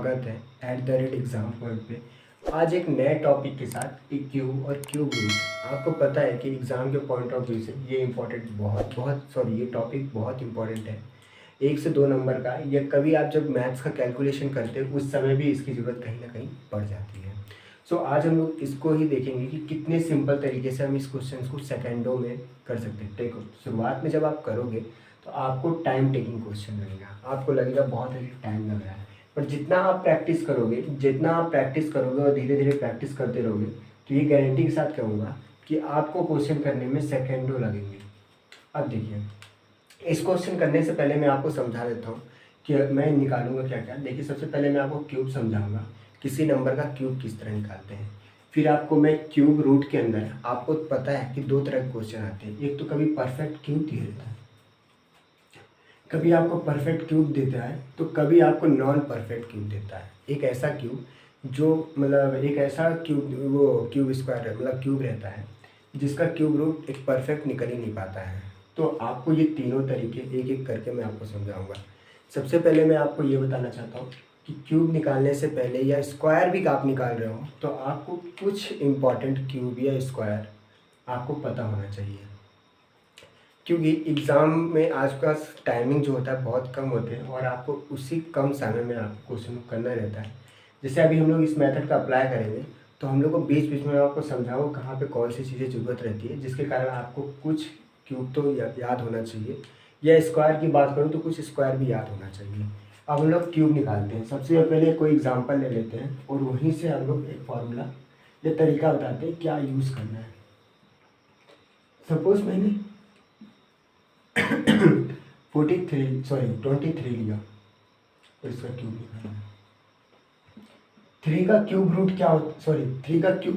स्वागत है @exam point पे। आज एक नए टॉपिक के साथ एक क्यूब और क्यूब रूट। आपको पता है कि एग्ज़ाम के पॉइंट ऑफ व्यू से ये इम्पोर्टेंट ये टॉपिक बहुत इम्पोर्टेंट है। 1 से 2 नंबर का, या कभी आप जब मैथ्स का कैलकुलेशन करते हो उस समय भी इसकी ज़रूरत कहीं ना कहीं पड़ जाती है। सो आज हम लोग इसको ही देखेंगे कि कितने सिंपल तरीके से हम इस क्वेश्चन को सेकेंडों में कर सकते हैं। देखो, शुरुआत में जब आप करोगे तो आपको टाइम टेकिंग क्वेश्चन लगेगा, आपको लगेगा बहुत अधिक टाइम लग रहा है। पर जितना आप प्रैक्टिस करोगे और धीरे धीरे प्रैक्टिस करते रहोगे, तो ये गारंटी के साथ कहूँगा कि आपको क्वेश्चन करने में सेकेंडों लगेंगे। अब देखिए, इस क्वेश्चन करने से पहले मैं आपको समझा देता हूँ कि मैं निकालूंगा क्या क्या। देखिए, सबसे पहले मैं आपको क्यूब समझाऊंगा, किसी नंबर का क्यूब किस तरह निकालते हैं। फिर आपको मैं क्यूब रूट के अंदर, आपको पता है कि 2 तरह के क्वेश्चन आते हैं। एक तो कभी परफेक्ट क्यूब दिया देता है, कभी आपको परफेक्ट क्यूब देता है, तो कभी आपको नॉन परफेक्ट क्यूब देता है। एक ऐसा क्यूब जो एक ऐसा क्यूब, वो क्यूब स्क्वायर क्यूब रहता है जिसका क्यूब रूट एक परफेक्ट निकल ही नहीं पाता है। तो आपको ये तीनों तरीके एक एक करके मैं आपको समझाऊंगा। सबसे पहले मैं आपको ये बताना चाहता हूँ कि क्यूब निकालने से पहले, या स्क्वायर भी आप निकाल रहे हो, तो आपको कुछ इम्पॉर्टेंट क्यूब या स्क्वायर आपको पता होना चाहिए। क्योंकि एग्ज़ाम में आज का टाइमिंग जो होता है बहुत कम होते हैं, और आपको उसी कम समय में आपको क्वेश्चन करना रहता है। जैसे अभी हम लोग इस मेथड का अप्लाई करेंगे, तो हम लोग को बीच बीच में आपको समझाओ कहाँ पे कौन सी चीज़ें ज़रूरत रहती है, जिसके कारण आपको कुछ क्यूब तो याद होना चाहिए, या स्क्वायर की बात करूँ तो कुछ स्क्वायर भी याद होना चाहिए। अब हम लोग क्यूब निकालते हैं। सबसे पहले कोई एग्जाम्पल ले लेते हैं और वहीं से हम लोग एक फार्मूला या तरीका बताते हैं क्या यूज़ करना है। सपोज मैंने 23 लिया और इसका क्यूब निकालना है। 3 का क्यूब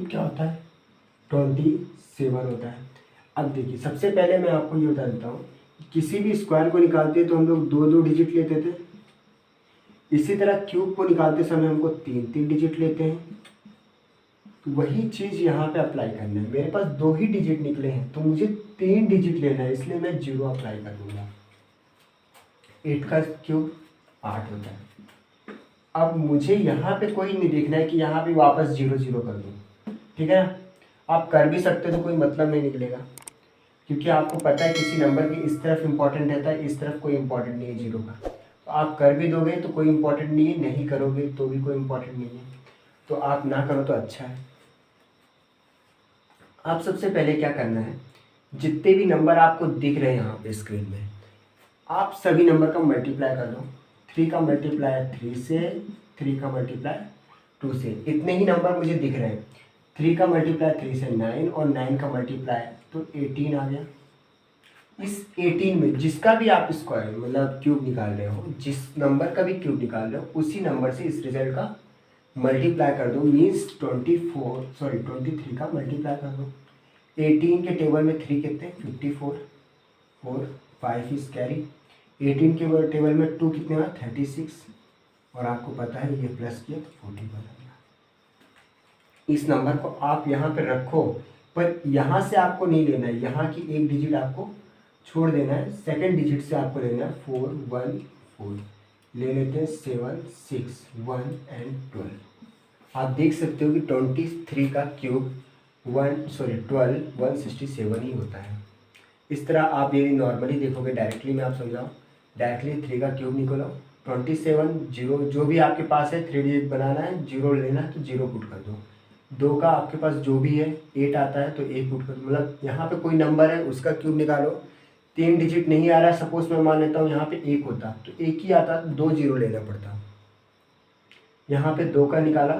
क्या होता है? 27 होता है। अब देखिए, सबसे पहले मैं आपको ये बता देता हूँ, किसी भी स्क्वायर को निकालते हैं तो हम लोग 2 डिजिट लेते थे। इसी तरह क्यूब को निकालते समय हमको 3 डिजिट लेते हैं। तो वही चीज़ यहाँ पे अप्लाई करना है। मेरे पास 2 ही डिजिट निकले हैं तो मुझे 3 डिजिट लेना है, इसलिए मैं 0 अप्लाई कर दूंगा। 8 का क्यूब 8 होता है। अब मुझे यहाँ पे कोई नहीं देखना है कि यहाँ पे वापस 0 0 कर दूँ, ठीक है ना। आप कर भी सकते तो कोई मतलब नहीं निकलेगा, क्योंकि आपको पता है किसी नंबर की इस तरफ इम्पोर्टेंट रहता है, इस तरफ कोई इम्पोर्टेंट नहीं है 0 का। तो आप कर भी दोगे तो कोई इम्पोर्टेंट नहीं है, नहीं करोगे तो भी कोई इम्पोर्टेंट नहीं है। तो आप ना करो तो अच्छा है। आप सबसे पहले क्या करना है, जितने भी नंबर आपको दिख रहे हैं यहाँ पे स्क्रीन में, आप सभी नंबर का मल्टीप्लाई कर दो। 3 का मल्टीप्लाई 3 से, 3 का मल्टीप्लाई 2 से, इतने ही नंबर मुझे दिख रहे हैं। 3 का मल्टीप्लाई 3 से 9, और 9 का मल्टीप्लाई तो 18 आ गया। इस 18 में जिसका भी आप स्क्वायर क्यूब निकाल रहे हो, जिस नंबर का भी क्यूब निकाल रहे हो, उसी नंबर से इस रिजल्ट का मल्टीप्लाई कर दो। मीन्स 23 का मल्टीप्लाई कर दो। 18 के टेबल में 3 कितने, 54, 4 5 इज कैरी। 18 के टेबल में 2 कितने हुआ, 36, और आपको पता है ये प्लस किया तो 40 बन गया। इस नंबर को आप यहाँ पे रखो, पर यहाँ से आपको नहीं लेना है, यहाँ की एक डिजिट आपको छोड़ देना है। सेकंड डिजिट से आपको लेना है 4 1 4, ले लेते हैं 7 6 1 एंड 12। आप देख सकते हो कि 23 का क्यूब 167 ही होता है। इस तरह आप ये नॉर्मली देखोगे, डायरेक्टली मैं आप समझाऊँ, डायरेक्टली 3 का क्यूब निकालो, 27 0 जो भी आपके पास है 3 डिजिट बनाना है, 0 लेना है तो 0 पुट कर दो। 2 का आपके पास जो भी है 8 आता है तो 1 पुट कर दो। यहाँ पे कोई नंबर है उसका क्यूब निकालो, 3 डिजिट नहीं आ रहा है, सपोज मैं मान लेता हूँ यहाँ पे 1 होता तो 1 ही आता, 2 0 लेना पड़ता। यहाँ पे 2 का निकाला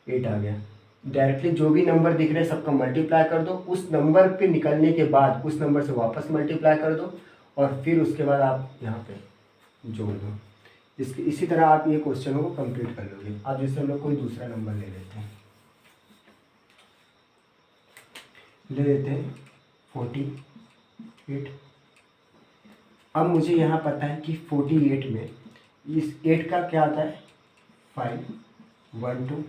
8 आ गया। डायरेक्टली जो भी नंबर दिख रहे हैं सबका मल्टीप्लाई कर दो। उस नंबर पे निकलने के बाद उस नंबर से वापस मल्टीप्लाई कर दो, और फिर उसके बाद आप यहाँ पे जोड़ दो। इसी तरह आप ये क्वेश्चनों को कंप्लीट कर लोगे। अब जैसे हम लोग कोई दूसरा नंबर ले लेते हैं 48। अब मुझे यहाँ पता है कि 48 में इस 8 का क्या आता है, 5 1 2,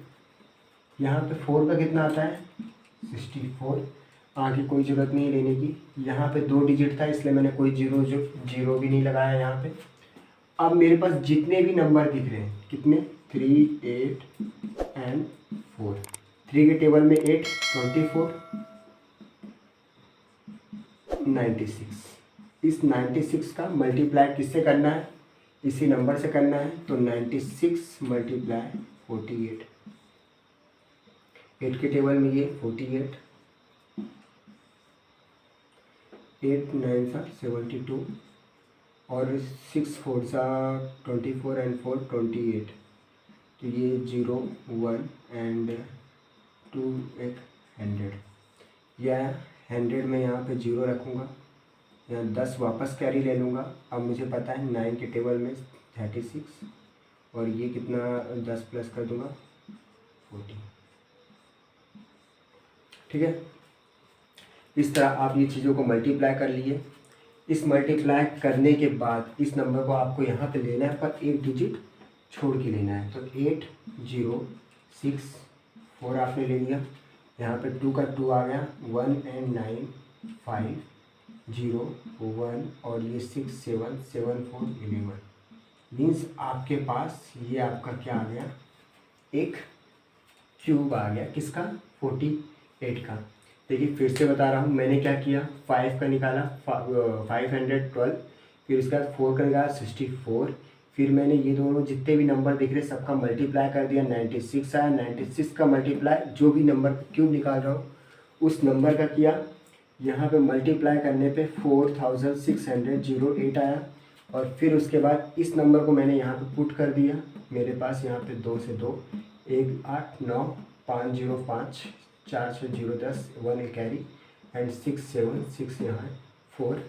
यहाँ पे 4 का कितना आता है, 64। आगे कोई ज़रूरत नहीं लेने की। यहाँ पे 2 डिजिट था इसलिए मैंने कोई जीरो भी नहीं लगाया यहाँ पे। अब मेरे पास जितने भी नंबर दिख रहे हैं, कितने 3, 8 एंड 4। 3 के टेबल में 8, 24, 96। इस 96 का मल्टीप्लाई किससे करना है? इसी नंबर से करना है। तो 96 मल्टीप्लाई 48। 8 के टेबल में ये 48, 8 9 सा 72 और 6 4 सा 24 एंड 4 28। तो ये 0 1 एंड 2 एक 100। या 100 में यहाँ पे 0 रखूँगा, यहाँ 10 वापस कैरी ले लूँगा। अब मुझे पता है 9 के टेबल में 36 और ये कितना 10 प्लस कर दूँगा 40। ठीक है, इस तरह आप ये चीज़ों को मल्टीप्लाई कर लिए। इस मल्टीप्लाई करने के बाद इस नंबर को आपको यहाँ पे लेना है, पर एक डिजिट छोड़ के लेना है। तो 8 0 6 4 आपने ले लिया, यहाँ पे 2 का 2 आ गया, 1 एंड 9 5 0 1 और ये 6 7 7 4 11। मीन्स आपके पास ये आपका क्या आ गया, एक क्यूब आ गया। किसका? 48 का। देखिए फिर से बता रहा हूँ, मैंने क्या किया, 5 का निकाला 512, फिर उसके बाद 4 का निकाला 64, फिर मैंने ये दोनों जितने भी नंबर दिख रहे सबका मल्टीप्लाई कर दिया, 96 आया। 96 का मल्टीप्लाई जो भी नंबर क्यूब निकाल रहा हूँ उस नंबर का किया, यहाँ पे मल्टीप्लाई करने पे 4608 आया। और फिर उसके बाद इस नंबर को मैंने यहाँ पे पुट कर दिया, मेरे पास यहाँ पे 2 से 2 1 8 9 5 0 5 4 6 0 10 1 कैरी एंड 6 7 6 यहाँ 4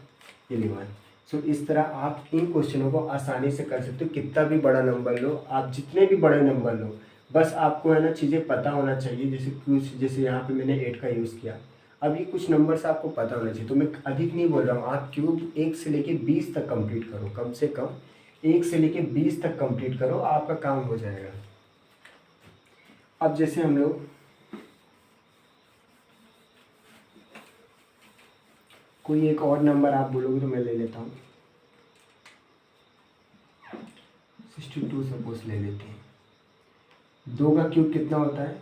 11। सो इस तरह आप इन क्वेश्चनों को आसानी से कर सकते हो। कितना भी बड़ा नंबर लो, आप जितने भी बड़े नंबर लो, बस आपको है ना चीज़ें पता होना चाहिए। जैसे कुछ, जैसे यहाँ पे मैंने 8 का यूज़ किया, अब ये कुछ नंबर से आपको पता होना चाहिए। तो मैं अधिक नहीं बोल रहा हूँ, आप क्यूब 1 से लेके 20 तक कंप्लीट करो, कम से कम 1 से लेके 20 तक कंप्लीट करो, आपका काम हो जाएगा। अब जैसे हम लोग कोई एक और नंबर आप बोलोगे तो मैं ले लेता हूँ, 62 सपोज ले लेते हैं। 2 का क्यूब कितना होता है?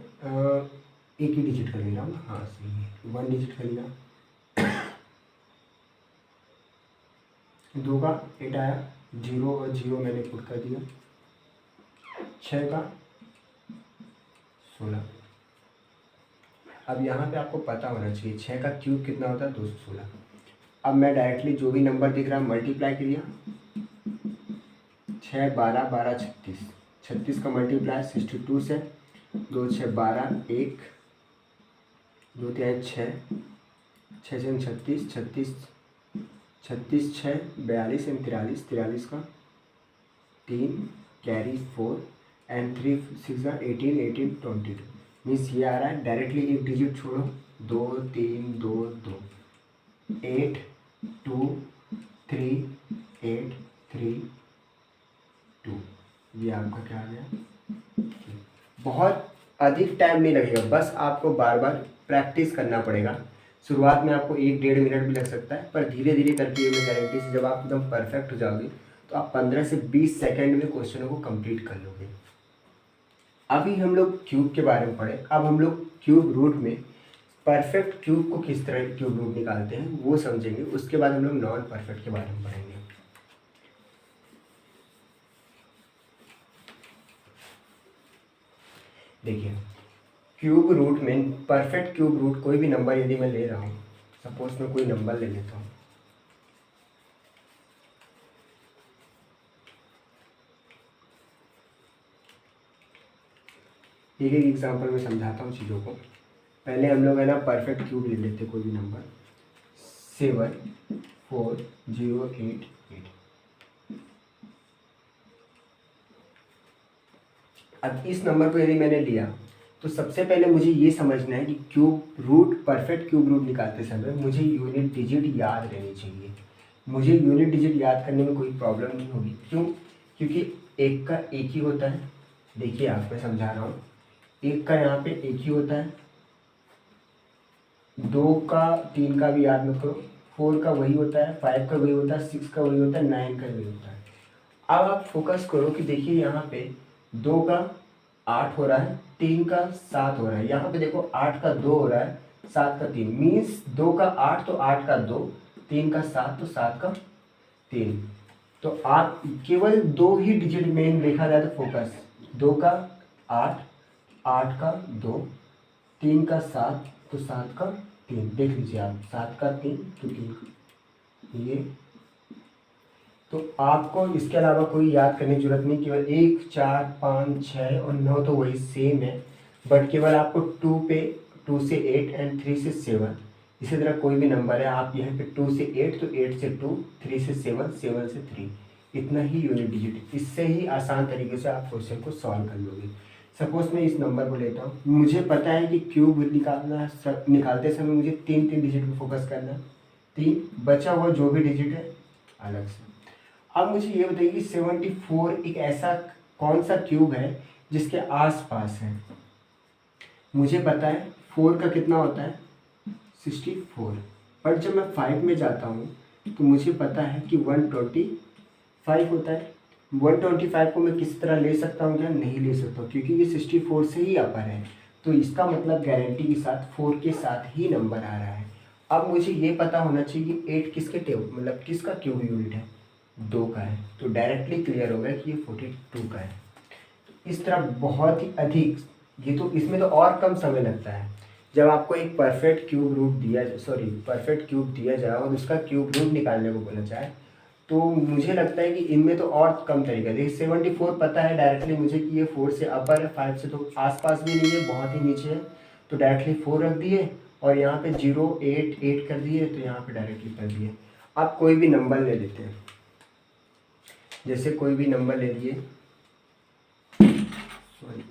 एक ही डिजिट कर लेना, हाँ सही है, 1 डिजिट कर लेना। 2 का 8 आया, 0 और 0 मैंने पुट कर दिया। 6 का 16। अब यहाँ पे आपको पता होना चाहिए 6 का क्यूब कितना होता है, 216। अब मैं डायरेक्टली जो भी नंबर दिख रहा है मल्टीप्लाई किया, 6 12 12 36, 36 का मल्टीप्लाई 62 से, 2 6 12 1 2 3 6 6 6 36 36 36 6 42 एंड 43 43 का 3 कैरी 4 एंड 3 6 18 18 22। मीन्स ये आ रहा है, डायरेक्टली एक डिजिट छोड़ो, 2 3 2 2 8 2 3 8 3 2। ये आपका क्या आ गया। बहुत अधिक टाइम नहीं लगेगा, बस आपको बार बार प्रैक्टिस करना पड़ेगा। शुरुआत में आपको 1-1.5 मिनट भी लग सकता है, पर धीरे धीरे करके ये मैं गारंटी से जब आप एकदम परफेक्ट हो जाओगे तो आप 15 से 20 सेकेंड में क्वेश्चनों को कंप्लीट कर लोगे। अभी हम लोग क्यूब के बारे में पढ़े, अब हम लोग क्यूब रूट में परफेक्ट क्यूब को किस तरह क्यूब रूट निकालते हैं वो समझेंगे। उसके बाद हम लोग नॉन परफेक्ट के बारे में पढ़ेंगे। देखिए क्यूब रूट में परफेक्ट क्यूब रूट, कोई भी नंबर यदि मैं ले रहा हूँ, सपोज मैं कोई नंबर ले लेता हूँ, एक एक एग्जाम्पल में समझाता हूँ चीज़ों को। पहले हम लोग है ना परफेक्ट क्यूब ले लेते, कोई भी नंबर 7 4 0 8 8। अब इस नंबर को यदि मैंने लिया तो सबसे पहले मुझे ये समझना है कि cube root, perfect cube root निकालते समय मुझे यूनिट डिजिट याद रहनी चाहिए। मुझे यूनिट डिजिट याद करने में कोई प्रॉब्लम नहीं होगी। क्यों? क्योंकि एक का एक ही होता है। देखिए आप, मैं समझा रहा हूँ, एक का यहाँ पे एक ही होता है, 2 का 3 का भी याद मत करो, 4 का वही होता है, 5 का वही होता है, 6 का वही होता है, 9 का वही होता है। अब आप फोकस करो कि देखिए यहाँ पे 2 का 8 हो रहा है, 3 का 7 हो रहा है। यहाँ पे देखो 8 का 2 हो रहा है, 7 का 3, मीन्स 2 का 8 तो 8 का 2, 3 का 7 तो 7 का 3। तो आप केवल 2 ही डिजिट में देखा जाए तो फोकस, 2 का 8, 8 का 2, 3 का 7 तो 7 का 3, देख लीजिए आप, 7 का 3 तो 3 ये। तो आपको इसके अलावा कोई याद करने की जरूरत नहीं, केवल 1, 4, 5, 6 और 9 तो वही सेम है, बट केवल आपको 2 पे 2 से 8 एंड 3 से 7, इसी तरह कोई भी नंबर है आप यहाँ पे 2 से 8 तो 8 से 2, 3 से 7, 7 से 3, इतना ही यूनिट डिजिट। इससे ही आसान तरीके से आप क्वेश्चन को सॉल्व कर लोगे। सपोज मैं इस नंबर को लेता हूँ, मुझे पता है कि क्यूब निकालते समय मुझे 3 डिजिट पे फोकस करना है, 3, बचा हुआ जो भी डिजिट है अलग से। अब मुझे ये बताइए कि 74 एक ऐसा कौन सा क्यूब है जिसके आसपास है। मुझे पता है 4 का कितना होता है 64, बट जब मैं 5 में जाता हूँ तो मुझे पता है कि 125 होता है। 125 को मैं किसी तरह ले सकता हूँ क्या, नहीं ले सकता हूँ, क्योंकि ये 64 से ही अपर है। तो इसका मतलब गारंटी के साथ 4 के साथ ही नंबर आ रहा है। अब मुझे ये पता होना चाहिए कि 8 किसके टेबल मतलब किसका क्यूब यूनिट है, 2 का है। तो डायरेक्टली क्लियर हो गया कि ये 42 का है। इस तरह बहुत ही अधिक, ये तो इसमें तो और कम समय लगता है। जब आपको एक perfect cube root perfect cube दिया जाए और उसका क्यूब रूट निकालने को बोला जाए, तो मुझे लगता है कि इनमें तो और कम तरीका है। देखिए 74 पता है डायरेक्टली मुझे कि ये 4 से अपर है, 5 से तो आसपास भी नहीं है, बहुत ही नीचे है, तो डायरेक्टली 4 रख दिए और यहाँ पे 0, 8, 8 कर दिए, तो यहाँ पे डायरेक्टली कर दिए। आप कोई भी नंबर ले लेते हैं, जैसे कोई भी नंबर ले लिए, सॉरी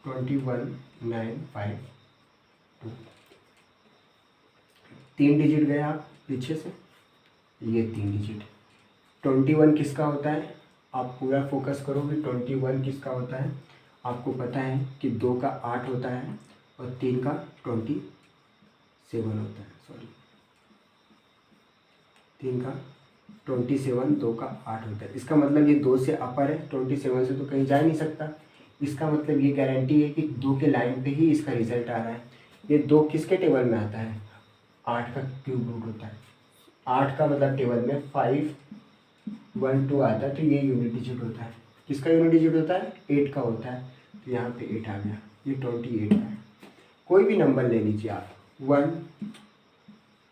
21952, 3 डिजिट गए आप पीछे से, ये 3 डिजिट। 21 किसका होता है, आप पूरा फोकस करो कि 21 किसका होता है। आपको पता है कि 2 का 8 होता है और 3 का 27 होता है, सॉरी 3 का 27, 2 का 8 होता है। इसका मतलब ये 2 से अपर है, 27 से तो कहीं जा नहीं सकता। इसका मतलब ये गारंटी है कि 2 के लाइन पे ही इसका रिजल्ट आ रहा है। ये 2 किसके टेबल में आता है, 8 का क्यूब रूट होता है। 8 का मतलब टेबल में 5, 1, 2 आता है, तो ये यूनिट डिजिट होता है। किसका यूनिट डिजिट होता है, 8 का होता है, तो यहाँ पे 8 आ गया, ये 28 का है। कोई भी नंबर ले लीजिए आप, 1,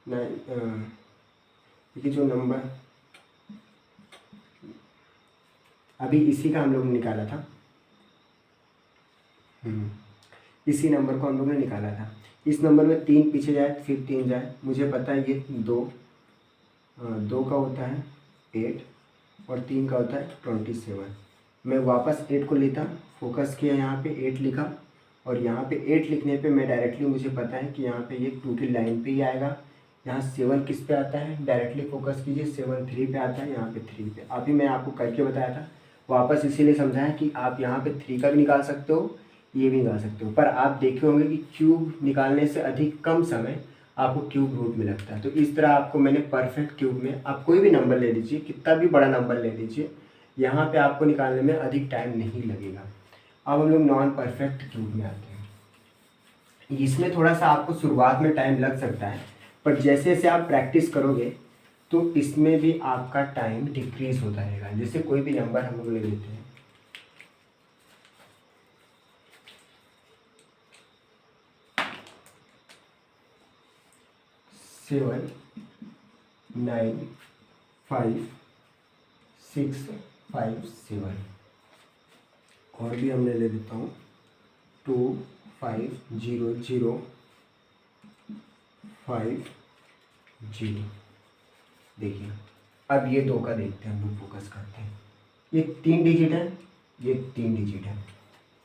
9, ये जो नंबर अभी इसी का हम लोग ने निकाला था, इसी नंबर को हम लोग ने निकाला था। इस नंबर में 3 पीछे जाए फिर 3 जाए, मुझे पता है ये 2 का होता है 8 और 3 का होता है 27। मैं वापस 8 को लेता, फोकस किया, यहाँ पे 8 लिखा और यहाँ पे 8 लिखने पे मैं डायरेक्टली, मुझे पता है कि यहाँ पे ये 2 की लाइन पे ही आएगा। यहाँ 7 किस पे आता है, डायरेक्टली फोकस कीजिए, 7 3 पे आता है, यहाँ पे 3 पे। अभी मैं आपको करके बताया था, वापस इसीलिए समझाया कि आप यहाँ पे 3 का भी निकाल सकते हो, ये भी निकाल सकते हो, पर आप देखे होंगे कि क्यूब निकालने से अधिक कम समय आपको क्यूब रूट में लगता है। तो इस तरह आपको मैंने परफेक्ट क्यूब में, आप कोई भी नंबर ले लीजिए, कितना भी बड़ा नंबर ले लीजिए, यहाँ पे आपको निकालने में अधिक टाइम नहीं लगेगा। अब हम लोग नॉन परफेक्ट क्यूब में आते हैं। इसमें थोड़ा सा आपको शुरुआत में टाइम लग सकता है, पर जैसे जैसे आप प्रैक्टिस करोगे तो इसमें भी आपका टाइम डिक्रीज होता रहेगा। जैसे कोई भी नंबर हम लोग ले लेते हैं, 7, 9, 5, 6, 5, 7, और भी हमने ले लेता हूँ 2, 5, 0, 0, 5, 0। देखिए अब ये 2 का देखते हैं, हम लोग फोकस करते हैं। ये 3 डिजिट है, ये 3 डिजिट है,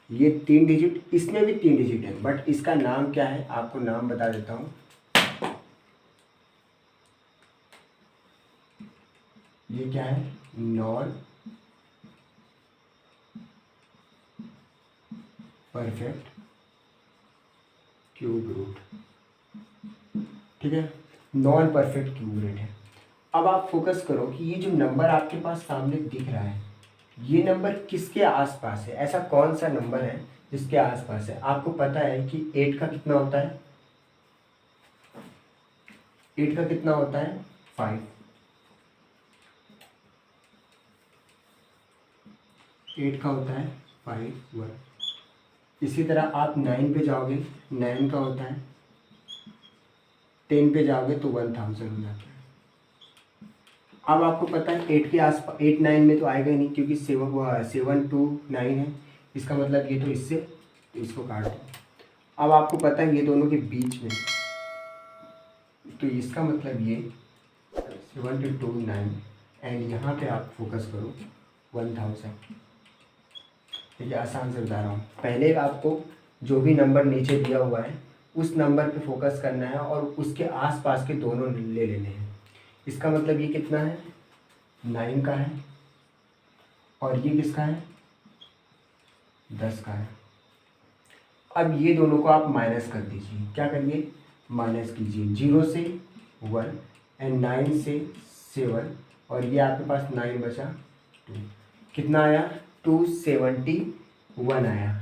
ये 3 डिजिट, इसमें भी 3 डिजिट है, बट इसका नाम क्या है, आपको नाम बता देता हूँ। ये क्या है, नॉन परफेक्ट क्यूब रूट, ठीक है, नॉन परफेक्ट क्यूब रूट है। अब आप फोकस करो कि ये जो नंबर आपके पास सामने दिख रहा है, ये नंबर किसके आसपास है, ऐसा कौन सा नंबर है जिसके आसपास है। आपको पता है कि 8 का कितना होता है, 8 का कितना होता है 5, 8 का होता है 5 1। इसी तरह आप 9 पे जाओगे, 9 का होता है, 10 पे जाओगे तो 1000 हो जाता है। अब आपको पता है 8 के आसपास, 8 9 में तो आएगा ही नहीं क्योंकि 7 2 9 है, इसका मतलब ये तो इससे, तो इसको काट दो। अब आपको पता है ये दोनों के बीच में, तो इसका मतलब ये 7 2 9 एंड यहाँ पे आप फोकस करो 1000। ठीक है, आसान से बता रहा हूँ। पहले आपको जो भी नंबर नीचे दिया हुआ है उस नंबर पे फोकस करना है और उसके आसपास के दोनों ले लेने हैं। इसका मतलब ये कितना है, 9 का है और ये किसका है, 10 का है। अब ये दोनों को आप माइनस कर दीजिए, क्या करिए, माइनस कीजिए, 0 से 1 एंड 9 से 7 और ये आपके पास 9 बचा 2, कितना आया 271 आया।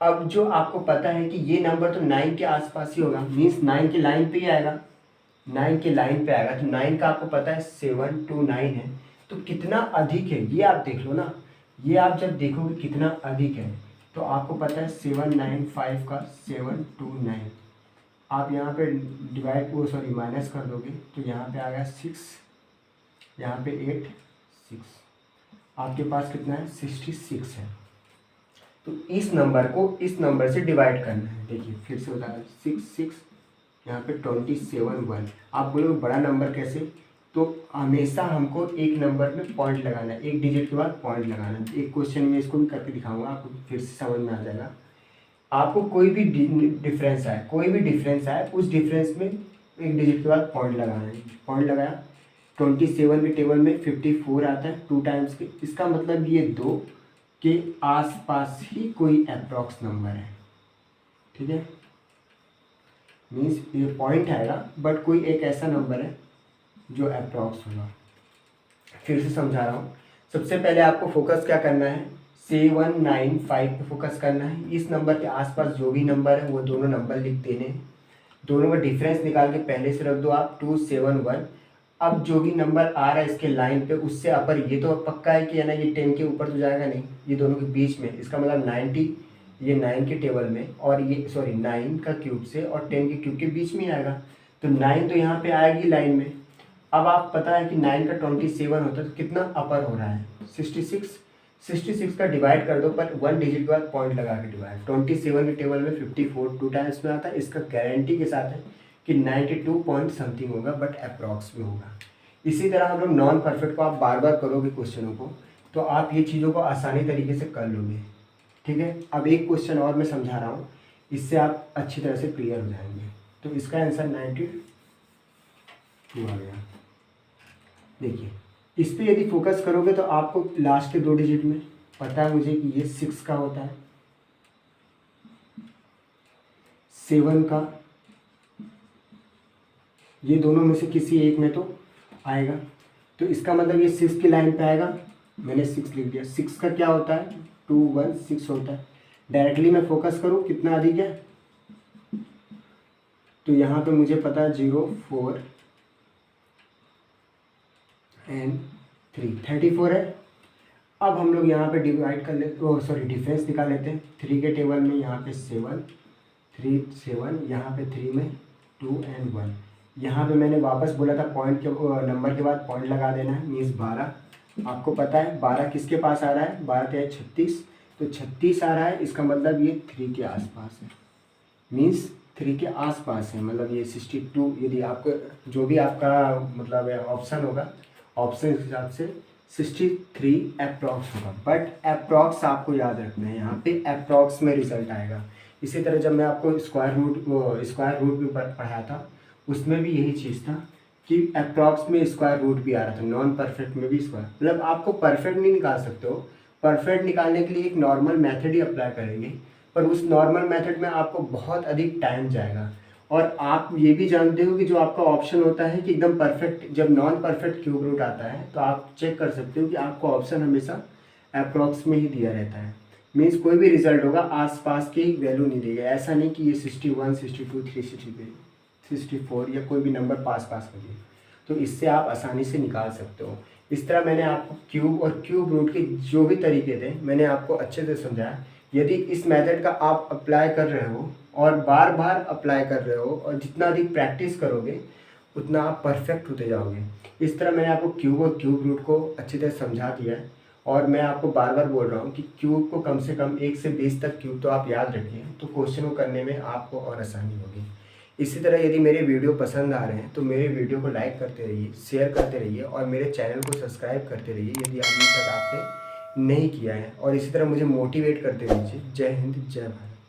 अब जो आपको पता है कि ये नंबर तो 9 के आसपास ही होगा, मीन्स 9 के लाइन पे ही आएगा, 9 के लाइन पे आएगा, तो 9 का आपको पता है 7 2 9 है, तो कितना अधिक है ये आप देख लो ना। ये आप जब देखोगे कितना अधिक है तो आपको पता है 795 का 7 2 9, आप यहाँ पे डिवाइड माइनस कर दोगे तो यहाँ पे आ गया 6, यहाँ पे 8 6, आपके पास कितना है 66 है। तो इस नंबर को इस नंबर से डिवाइड करना है। देखिए फिर से बता रहा हूँ, 6 6, यहाँ पे 27 1। आप बोलोगे बड़ा नंबर कैसे, तो हमेशा हमको एक नंबर में पॉइंट लगाना है, एक डिजिट के बाद पॉइंट लगाना है। एक क्वेश्चन में इसको भी करके दिखाऊंगा, आपको फिर से समझ में आ जाएगा। आपको कोई भी डिफरेंस आए, कोई भी डिफरेंस आए, उस डिफरेंस में एक डिजिट के बाद पॉइंट लगाना है। पॉइंट लगाया, 27 के टेबल में 54 आता है 2 टाइम्स के, इसका मतलब ये 2 के आसपास ही कोई अप्रॉक्स नंबर है। ठीक है, मीन्स ये पॉइंट आएगा बट कोई एक ऐसा नंबर है जो अप्रॉक्स होगा। फिर से समझा रहा हूँ, सबसे पहले आपको फोकस क्या करना है, 795 पे फोकस करना है। इस नंबर के आसपास जो भी नंबर है वो दोनों नंबर लिख देने हैं, दोनों का डिफरेंस निकाल के पहले से रख दो आप 271। अब जो भी नंबर आ रहा है इसके लाइन पे उससे अपर, ये तो पक्का है कि है ना ये 10 के ऊपर तो जाएगा नहीं, ये दोनों के बीच में, इसका मतलब 90 ये 9 के टेबल में और ये 9 का क्यूब से और 10 के क्यूब के बीच में आएगा, तो 9 तो यहाँ पे आएगी लाइन में। अब आप पता है कि 9 का 27 होता है तो कितना अपर हो रहा है 66, 66 का डिवाइड कर दो, पर 1 डिजिट के बाद पॉइंट लगा के डिवाइड। 27 के टेबल में 54 2 टाइम्स में आता है, इसका गारंटी के साथ है कि 92 पॉइंट समथिंग होगा बट अप्रॉक्स में होगा। इसी तरह हम लोग नॉन परफेक्ट को आप बार बार करोगे क्वेश्चनों को तो आप ये चीज़ों को आसानी तरीके से कर लोगे। ठीक है, अब एक क्वेश्चन और मैं समझा रहा हूँ, इससे आप अच्छी तरह से क्लियर हो जाएंगे। तो इसका आंसर 92 आ गया। देखिए इस पर यदि फोकस करोगे तो आपको लास्ट के 2 डिजिट में पता है मुझे कि ये 6 का होता है, 7 का, ये दोनों में से किसी एक में तो आएगा, तो इसका मतलब ये 6 की लाइन पे आएगा, मैंने 6 लिख दिया। 6 का क्या होता है 216 होता है। डायरेक्टली मैं फोकस करूँ कितना अधिक है, तो यहाँ पे मुझे पता है 0 4 एंड 3 34 है। अब हम लोग यहाँ पे डिवाइड कर लेते, डिफरेंस निकाल लेते हैं। 3 के टेबल में यहाँ पे 7 3 7, यहाँ पे 3 में 2 एंड 1, यहाँ पे मैंने वापस बोला था पॉइंट के नंबर के बाद पॉइंट लगा देना है, मीन्स 12। आपको पता है 12 किसके पास आ रहा है, 12 है 36, तो 36 आ रहा है, इसका मतलब ये 3 के आसपास है, मीन्स 3 के आसपास है, मतलब ये 62। यदि आपको जो भी आपका मतलब ऑप्शन होगा, ऑप्शन के हिसाब से 63 अप्रॉक्स होगा, बट अप्रॉक्स आपको याद रखना है, यहाँ पे अप्रॉक्स में रिजल्ट आएगा। इसी तरह जब मैं आपको स्क्वायर रूट के ऊपर पढ़ाया था उसमें भी यही चीज़ था कि अप्रॉक्स में स्क्वायर रूट भी आ रहा था, नॉन परफेक्ट में भी स्क्वायर, मतलब आपको परफेक्ट नहीं निकाल सकते हो। परफेक्ट निकालने के लिए एक नॉर्मल मेथड ही अप्लाई करेंगे, पर उस नॉर्मल मेथड में आपको बहुत अधिक टाइम जाएगा और आप ये भी जानते हो कि जो आपका ऑप्शन होता है कि एकदम परफेक्ट, जब नॉन परफेक्ट क्यूब रूट आता है तो आप चेक कर सकते हो कि आपको ऑप्शन हमेशा अप्रॉक्स में ही दिया रहता है। मीन्स कोई भी रिजल्ट होगा आसपास की वैल्यू नहीं देगा, ऐसा नहीं कि ये 61, 62, 364 या कोई भी नंबर पास में दिए। तो इससे आप आसानी से निकाल सकते हो। इस तरह मैंने आपको क्यूब और क्यूब रूट के जो भी तरीके थे मैंने आपको अच्छे से समझाया। यदि इस मेथड का आप अप्लाई कर रहे हो और बार बार अप्लाई कर रहे हो और जितना अधिक प्रैक्टिस करोगे उतना आप परफेक्ट होते जाओगे। इस तरह मैंने आपको क्यूब और क्यूब रूट को अच्छी तरह समझा दिया है और मैं आपको बार बार बोल रहा हूँ कि क्यूब को कम से कम 1 से 20 तक क्यूब तो आप याद रखिए, तो क्वेश्चन को करने में आपको और आसानी होगी। इसी तरह यदि मेरे वीडियो पसंद आ रहे हैं तो मेरे वीडियो को लाइक करते रहिए, शेयर करते रहिए और मेरे चैनल को सब्सक्राइब करते रहिए यदि अभी तक आपने नहीं किया है। और इसी तरह मुझे मोटिवेट करते रहिए। जय हिंद, जय भारत।